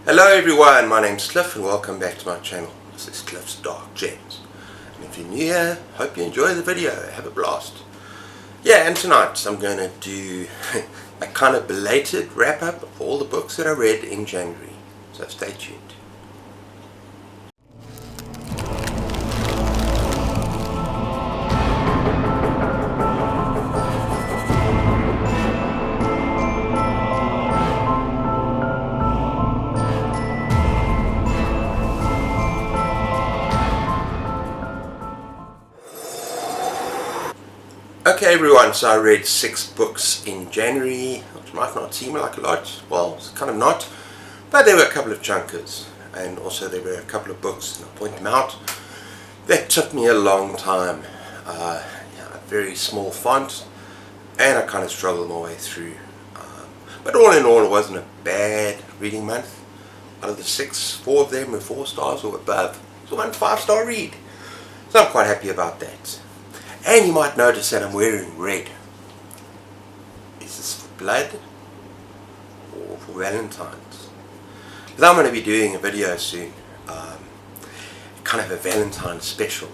Hello everyone, my name's Cliff and welcome back to my channel. This is Cliff's Dark Gems. And if you're new here, hope you enjoy the video, have a blast. Yeah, and tonight I'm going to do a kind of belated wrap up of all the books that I read in January. So stay tuned. Okay everyone, so I read 6 books in January, which might not seem like a lot, well it's kind of not, but there were a couple of chunkers, and also there were a couple of books, and I'll point them out, that took me a long time, a very small font, and I kind of struggled my way through, but all in all it wasn't a bad reading month. Out of the 6, 4 of them were 4 stars or above, so 1 5-star read, so I'm quite happy about that. And you might notice that I'm wearing red. Is this for blood or for Valentine's? Because I'm going to be doing a video soon, kind of a Valentine's special,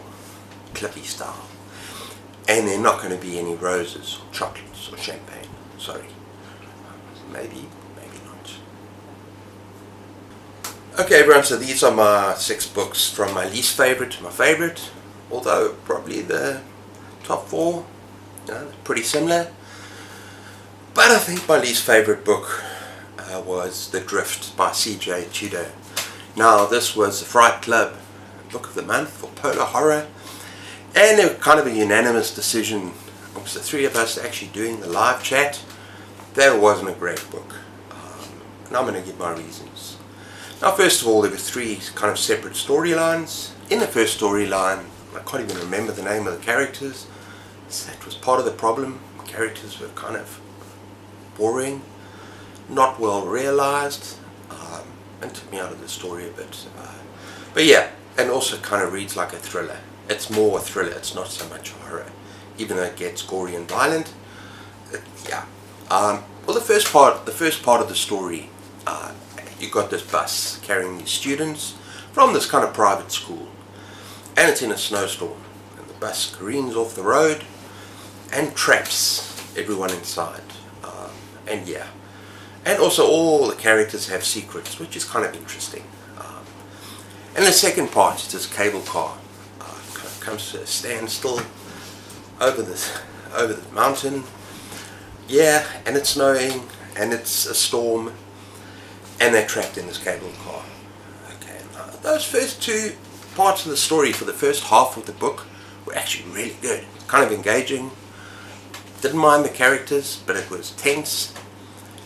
Clippy style. And there are not going to be any roses or chocolates or champagne. Sorry. Maybe not. Okay everyone, so these are my 6 books from my least favourite to my favourite. Although probably the top 4, pretty similar, but I think my least favourite book was The Drift by C.J. Tudor. Now this was the Fright Club book of the month for polar horror, and it was kind of a unanimous decision amongst the 3 of us actually doing the live chat that it wasn't a great book, and I'm going to give my reasons. Now first of all, there were 3 kind of separate storylines. In the first storyline, I can't even remember the name of the characters. That was part of the problem. Characters were kind of boring, not well realized, and took me out of the story a bit. But yeah, and also kind of reads like a thriller. It's more a thriller, it's not so much horror, even though it gets gory and violent. Well, the first part of the story, you got this bus carrying these students from this kind of private school. And it's in a snowstorm, and the bus careens off the road and traps everyone inside, and also all the characters have secrets, which is kind of interesting. And the second part is this cable car kind of comes to a standstill over the mountain, and it's snowing and it's a storm and they're trapped in this cable car. Okay, those first 2 parts of the story for the first half of the book were actually really good, kind of engaging. Didn't mind the characters, but it was tense.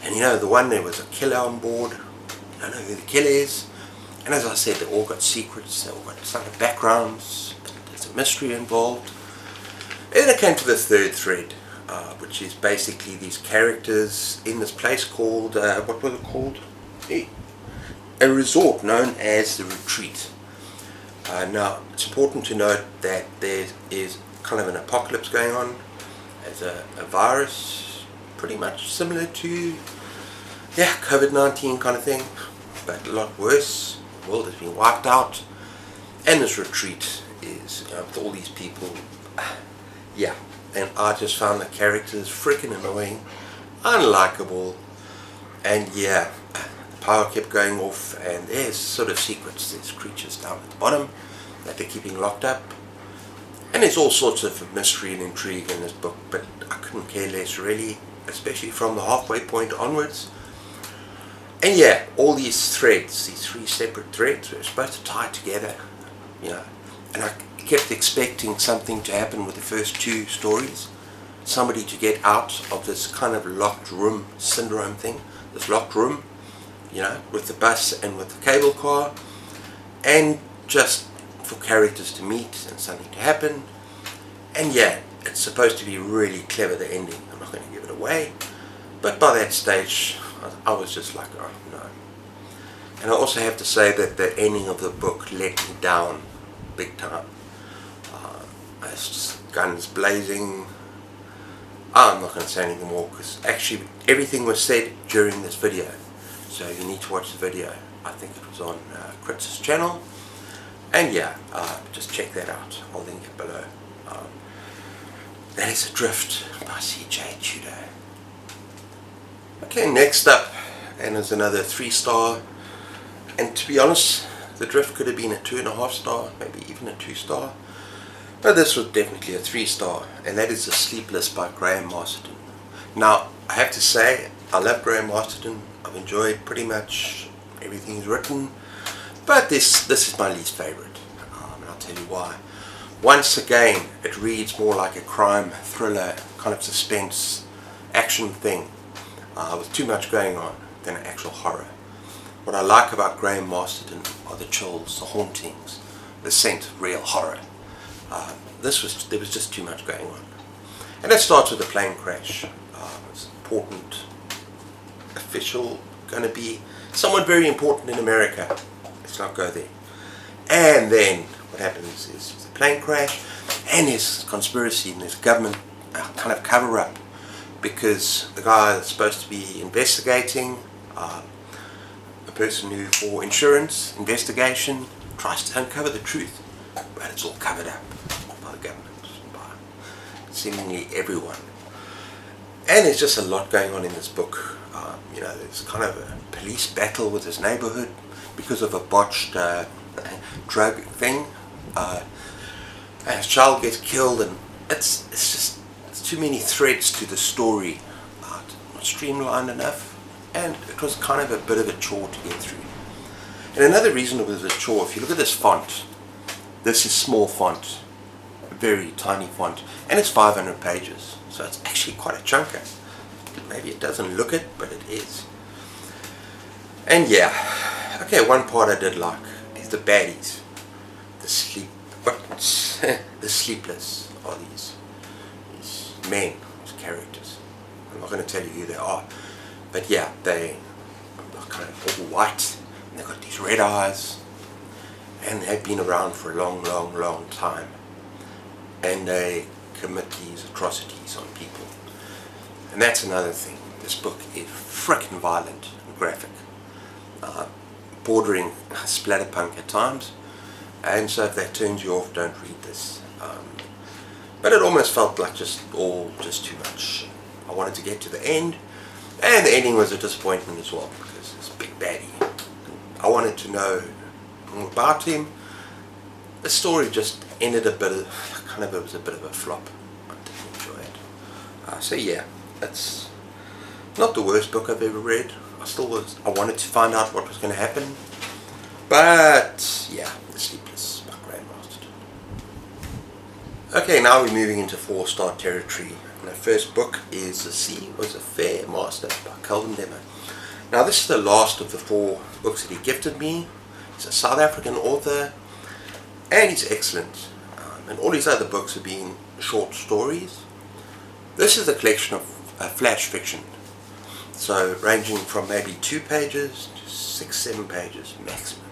And the one, there was a killer on board. You don't know who the killer is. And as I said, they all got secrets, they all got some backgrounds, there's a mystery involved. And then it came to the third thread, which is basically these characters in this place called, what was it called? A resort known as The Retreat. Now, it's important to note that there is kind of an apocalypse going on. There's a virus, pretty much similar to, COVID-19 kind of thing, but a lot worse. The world has been wiped out, and this retreat is, with all these people, and I just found the characters freaking annoying, unlikable, and the power kept going off, and there's sort of secrets, there's creatures down at the bottom that they're keeping locked up, and there's all sorts of mystery and intrigue in this book, but I couldn't care less really, especially from the halfway point onwards. And all these threads, these 3 separate threads, were supposed to tie together, and I kept expecting something to happen with the first 2 stories, somebody to get out of this kind of locked room syndrome thing, this locked room, with the bus and with the cable car, and just for characters to meet and something to happen. And it's supposed to be really clever, the ending. I'm not going to give it away, but by that stage I was just like, oh no. And I also have to say that the ending of the book let me down big time. It's just guns blazing. I'm not going to say anything more because actually everything was said during this video. so you need to watch the video. I think it was on Kritz's channel, and yeah, just check that out. I'll link it below. That is Adrift by C.J. Tudor. Okay, next up, and there's another 3-star, and to be honest, the Drift could have been a 2.5-star, maybe even a 2-star, but this was definitely a 3-star, and that is The Sleepless by Graham Masterton. Now, I have to say, I love Graham Masterton. I've enjoyed pretty much everything he's written, but this is my least favorite, and I'll tell you why. Once again, it reads more like a crime thriller, kind of suspense, action thing, with too much going on than an actual horror. What I like about Graham Masterton are the chills, the hauntings, the scent of real horror. There was just too much going on. And it starts with a plane crash. It's important, official, going to be someone very important in America. Let's not go there. And then what happens is the plane crash, and there's conspiracy, and there's government kind of cover up, because the guy that's supposed to be investigating, a person who for insurance investigation tries to uncover the truth, but it's all covered up by the government, by seemingly everyone. And there's just a lot going on in this book. You know, there's kind of a police battle with this neighborhood because of a botched drug thing. And a child gets killed, and it's too many threads to the story. Not streamlined enough, and it was kind of a bit of a chore to get through. And another reason it was a chore, if you look at this font, this is small font, a very tiny font, and it's 500 pages, so it's actually quite a chunker. Maybe it doesn't look it, but it is. And yeah, okay, one part I did like is the baddies. The sleepless are these men, these characters. I'm not going to tell you who they are, but yeah, they are kind of all white, and they've got these red eyes, and they've been around for a long, long, long time, and they commit these atrocities on people. And that's another thing. This book is frickin' violent and graphic, bordering splatterpunk at times, and so if that turns you off, don't read this. But it almost felt like just too much. I wanted to get to the end, and the ending was a disappointment as well, because it's a big baddie. I wanted to know more about him. The story just ended it was a bit of a flop. I didn't enjoy it. So yeah, it's not the worst book I've ever read. I wanted to find out what was going to happen, but yeah, The Sleepless by Graham Masterton. Okay, now we're moving into 4-star territory. And the first book is The Sea Was a Fair Master by Calvin Lemmer. Now this is the last of the 4 books that he gifted me. He's a South African author, and he's excellent. And all his other books have been short stories. This is a collection of flash fiction, so ranging from maybe 2 pages to 6-7 pages maximum.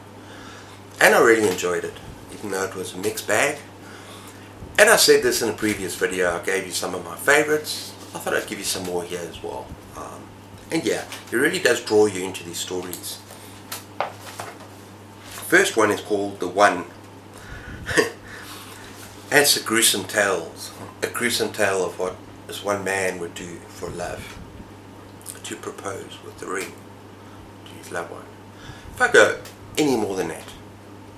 And I really enjoyed it, even though it was a mixed bag. And I said this in a previous video, I gave you some of my favorites. I thought I'd give you some more here as well. And yeah, it really does draw you into these stories. The first one is called The One. And it's a gruesome tale of what this one man would do for love, to propose with the ring to his loved one. If I go any more than that,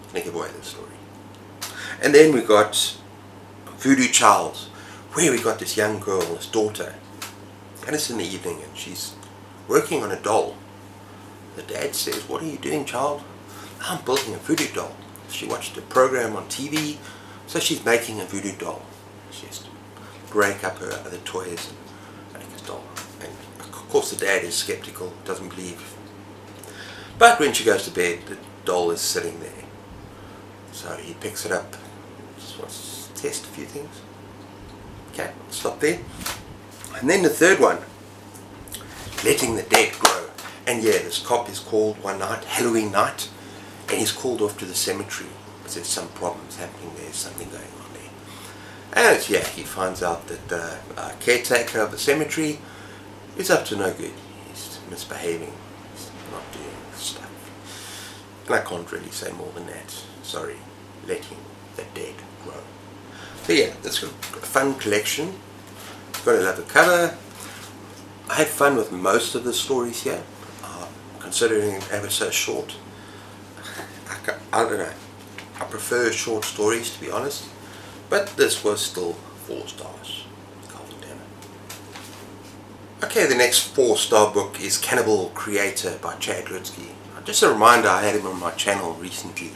I'm going to give away the story. And then we got Voodoo Child, where we got this young girl, this daughter, and it's in the evening and she's working on a doll. The dad says, "What are you doing, child?" "I'm building a voodoo doll." She watched a program on TV, so she's making a voodoo doll. She has to break up her other toys and make a doll. And of course the dad is skeptical, doesn't believe. But when she goes to bed, the doll is sitting there. So he picks it up, just wants to test a few things. Okay, I'll stop there. And then the third one, Letting the Dead Grow. And yeah, this cop is called one night, Halloween night, and he's called off to the cemetery because there's some problems happening there, something going on there. And it's, yeah, he finds out that the caretaker of the cemetery is up to no good. He's misbehaving. He's not doing stuff. And I can't really say more than that. Sorry, letting the dead grow. But yeah, it's a fun collection. Got a lovely cover. I had fun with most of the stories here, considering they were so short. I don't know. I prefer short stories, to be honest. But this was still 4 stars. God damn it. Okay, the next 4-star book is Cannibal Creator by Chad Lutsky. Just a reminder, I had him on my channel recently.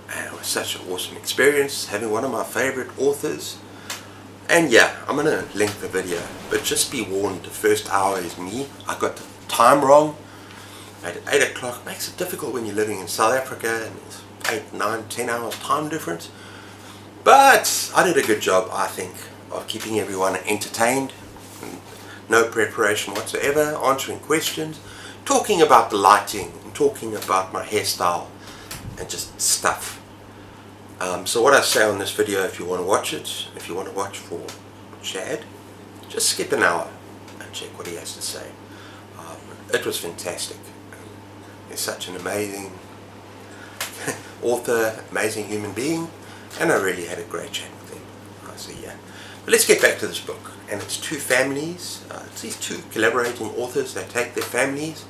And it was such an awesome experience, having one of my favorite authors. And yeah, I'm going to link the video. But just be warned, the first hour is me. I got the time wrong. At 8 o'clock, makes it difficult when you're living in South Africa and it's 8, 9, 10 hours time difference. But I did a good job, I think, of keeping everyone entertained. No preparation whatsoever, answering questions, talking about the lighting, and talking about my hairstyle, and just stuff. So what I say on this video, if you want to watch it, if you want to watch for Chad, just skip an hour and check what he has to say. It was fantastic. He's such an amazing author, amazing human being, and I really had a great chat with him. So yeah, but let's get back to this book. And it's 2 families. It's these 2 collaborating authors that take their families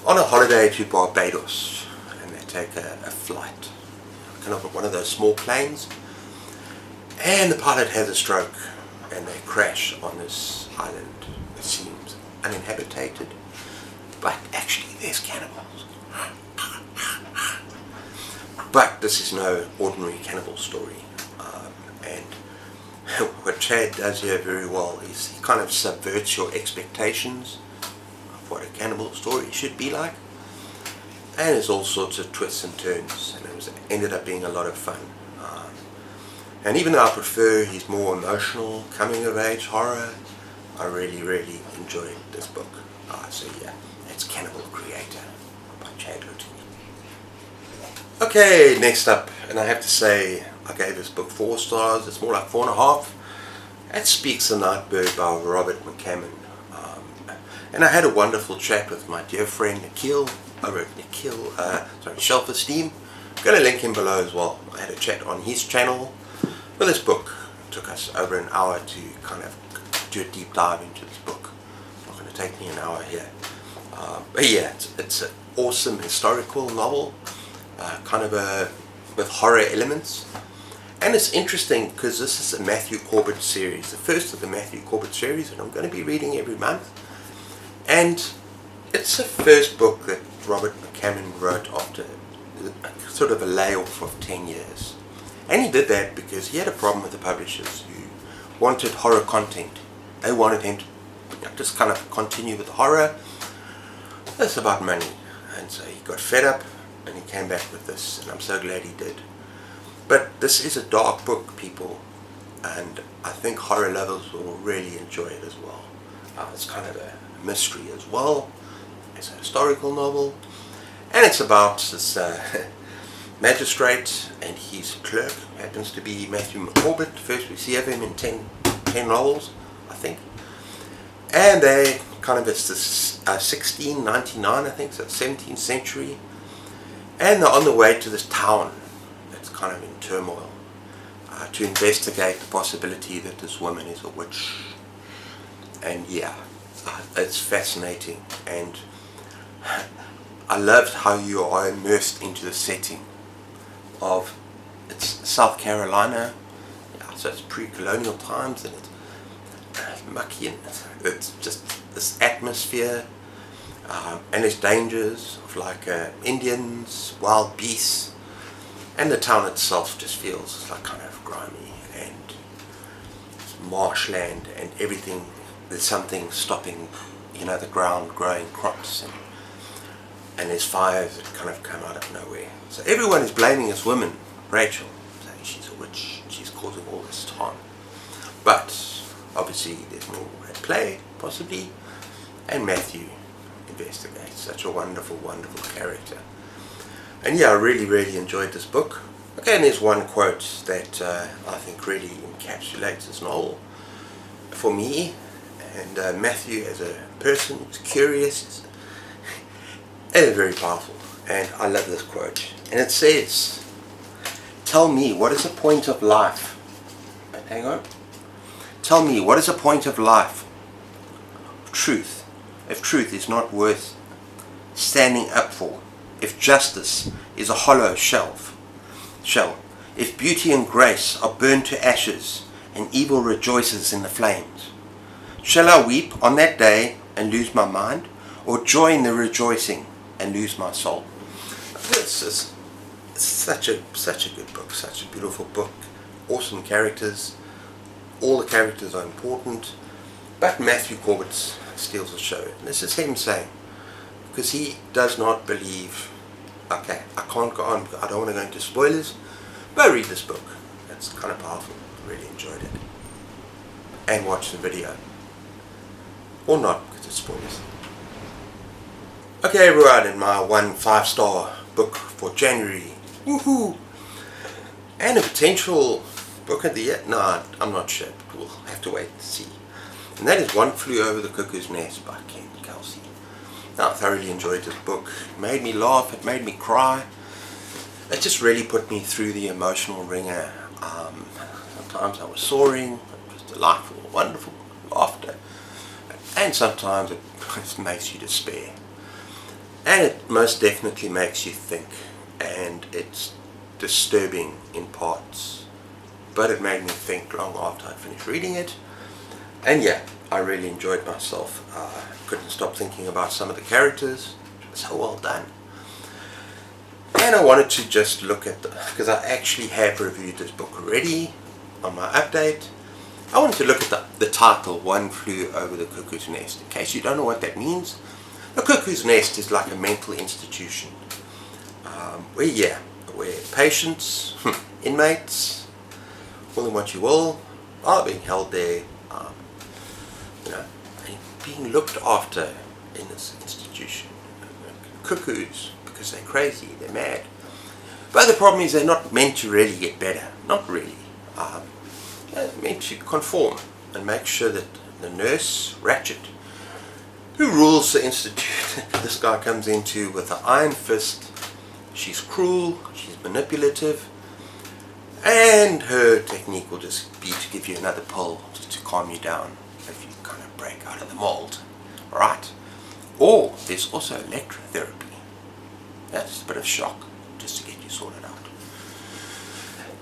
on a holiday to Barbados, and they take a flight, kind of one of those small planes, and the pilot has a stroke and they crash on this island that seems uninhabited, but actually there's cannibals. But this is no ordinary cannibal story, and what Chad does here very well is he kind of subverts your expectations of what a cannibal story should be like, and there's all sorts of twists and turns, and it ended up being a lot of fun. And even though I prefer his more emotional coming of age horror, I really enjoyed this book. So yeah, it's Cannibal Creator by Chad Lutsky. Okay, next up, and I have to say I gave this book 4 stars. It's more like 4.5. It Speaks the Nightbird by Robert McCammon. And I had a wonderful chat with my dear friend Nikhil over at Shelf Esteem. I'm going to link him below as well. I had a chat on his channel with this book. It took us over an hour to kind of do a deep dive into this book. It's not going to take me an hour here. But yeah, it's an awesome historical novel, kind of with horror elements. And it's interesting because this is a Matthew Corbett series, the first of the Matthew Corbett series, and I'm going to be reading every month. And it's the first book that Robert McCammon wrote after sort of a layoff of 10 years. And he did that because he had a problem with the publishers who wanted horror content. They wanted him to just kind of continue with the horror. It's about money. And so he got fed up and he came back with this, and I'm so glad he did. But this is a dark book, people, and I think horror lovers will really enjoy it as well. It's kind of a mystery as well. It's a historical novel, and it's about this magistrate and his clerk, who happens to be Matthew Corbett. First we see of him in 10 novels, I think. And they kind of, it's this 1699, I think, so 17th century. And they're on the way to this town that's kind of in turmoil to investigate the possibility that this woman is a witch. And yeah, it's fascinating, and I loved how you are immersed into the setting of, it's South Carolina, yeah, so it's pre-colonial times, and it's mucky, and it's just this atmosphere, and there's dangers of like Indians, wild beasts, and the town itself just feels like kind of grimy and marshland and everything. There's something stopping, you know, the ground growing crops, and there's fires that kind of come out of nowhere. So everyone is blaming this woman, Rachel, saying she's a witch, she's causing all this harm. But obviously there's more at play, possibly, and Matthew investigates. Such a wonderful, wonderful character. And yeah, I really enjoyed this book. Okay, and there's one quote that I think really encapsulates this novel for me. And Matthew, as a person, is curious, It is very powerful, and I love this quote. And it says, "Tell me, what is the point of life?" Hang on. "Tell me, what is the point of life? Truth, if truth is not worth standing up for, if justice is a hollow shell, if beauty and grace are burned to ashes, and evil rejoices in the flames, shall I weep on that day and lose my mind, or joy in the rejoicing and lose my soul?" This is such a good book, such a beautiful book, awesome characters. All the characters are important, but Matthew Corbett steals the show. And this is him saying, because he does not believe, okay, I can't go on, I don't want to go into spoilers, but read this book. It's kind of powerful. Really enjoyed it. And watch the video. Or not, because it's spoilers. Okay everyone, in my 1 5-star book for January. Woohoo! And a potential book of the year? No, I'm not sure. We'll have to wait and see. And that is One Flew Over the Cuckoo's Nest by Ken Kelsey. Now, I thoroughly enjoyed this book. It made me laugh, it made me cry. It just really put me through the emotional ringer. Sometimes I was soaring, it was delightful, wonderful, laughter. And sometimes it just makes you despair. And it most definitely makes you think. And it's disturbing in parts. But it made me think long after I finished reading it. And yeah, I really enjoyed myself. Couldn't stop thinking about some of the characters. It was so well done. And I wanted to just look at because I actually have reviewed this book already on my update. I wanted to look at the title, One Flew Over the Cuckoo's Nest. In case you don't know what that means, the Cuckoo's Nest is like a mental institution where patients, inmates, call them what you will, are being held there, and being looked after in this institution. Cuckoos, because they're crazy, they're mad. But the problem is they're not meant to really get better. Not really. They're meant to conform and make sure that the nurse, Ratchet, who rules the institute, this guy comes into with an iron fist. She's cruel, she's manipulative, and her technique will just be to give you another pill just to calm you down if you kind of break out of the mold. Alright? Or there's also electrotherapy. That's a bit of shock just to get you sorted out.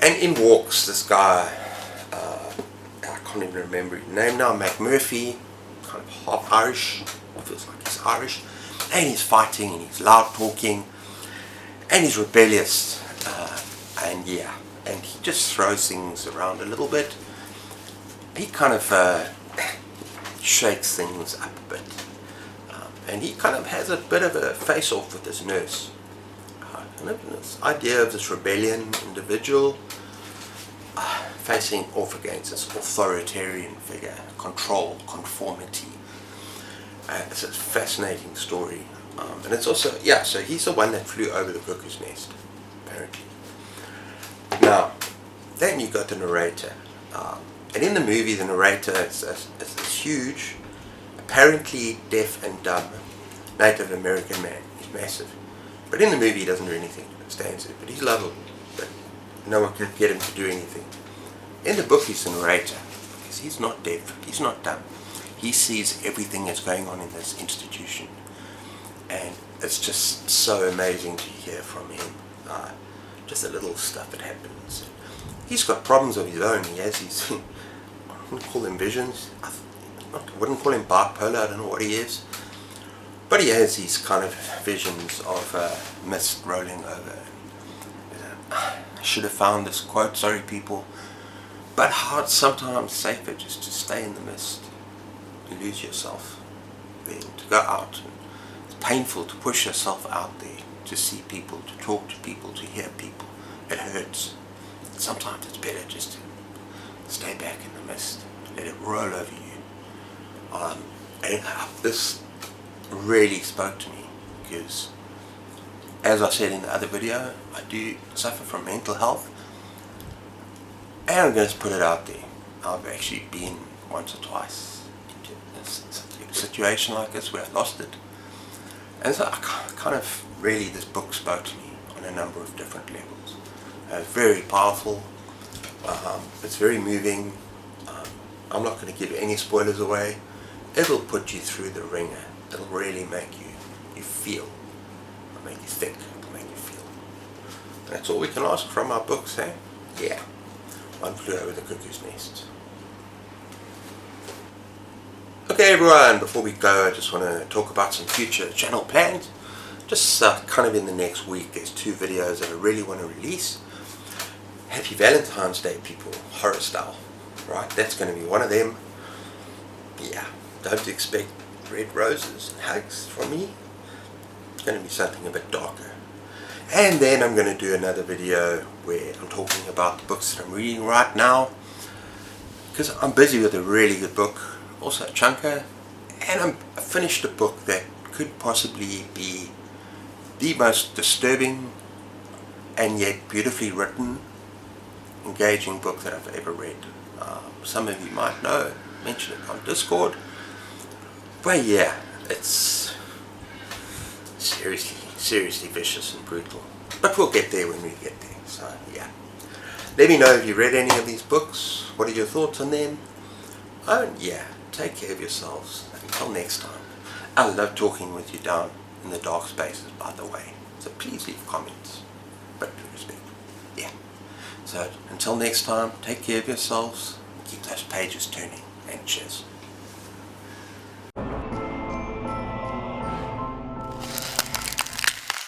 And in walks this guy, I can't even remember his name now, McMurphy, kind of half Irish, feels like he's Irish, and he's fighting and he's loud talking and he's rebellious, and he just throws things around a little bit. He kind of shakes things up a bit, and he kind of has a bit of a face-off with this nurse. And this idea of this rebellion individual facing off against this authoritarian figure, control, conformity. It's a fascinating story. And it's also, so he's the one that flew over the cuckoo's nest, apparently. Now, then you got the narrator. And in the movie, the narrator is this huge, apparently deaf and dumb Native American man. He's massive. But in the movie, he doesn't do anything. He stands there. But he's lovable. But no one can get him to do anything. In the book, he's the narrator. Because he's not deaf. He's not dumb. He sees everything that's going on in this institution. And it's just so amazing to hear from him. Just the little stuff that happens. He's got problems of his own. He has his, I wouldn't call them visions. I wouldn't call him bipolar. I don't know what he is. But he has these kind of visions of mist rolling over. I should have found this quote, sorry people. But how it's sometimes safer just to stay in the mist. To lose yourself. Then to go out. It's painful to push yourself out there. To see people, to talk to people, to hear people. It hurts. Sometimes it's better just to stay back in the mist. Let it roll over you. And this really spoke to me because, as I said in the other video, I do suffer from mental health, and I'm going to put it out there. I've actually been once or twice into a situation like this where I lost it, And so kind of really this book spoke to me on a number of different levels. Very powerful, it's very moving. I'm not going to give any spoilers away. It'll put you through the ringer. It'll really make you feel, it'll make you think, it'll make you feel. That's all we can ask from our books, eh? Yeah. One Flew Over the Cuckoo's Nest. Okay everyone, before we go I just want to talk about some future channel plans. Just kind of in the next week there's 2 videos that I really want to release. Happy Valentine's Day people, horror style, right? That's going to be one of them. Yeah, don't expect red roses and hugs from me. It's going to be something a bit darker. And then I'm going to do another video where I'm talking about the books that I'm reading right now, because I'm busy with a really good book, also a chunker, and I finished a book that could possibly be the most disturbing and yet beautifully written, engaging book that I've ever read. Some of you might know, mention it on Discord, but yeah, it's seriously vicious and brutal, but we'll get there when we get there. So yeah, let me know if you read any of these books. What are your thoughts on them? Oh, and yeah, take care of yourselves until next time. I love talking with you down in the dark spaces, by the way, so please leave comments, but with respect. Yeah, so until next time, take care of yourselves, keep those pages turning, and cheers.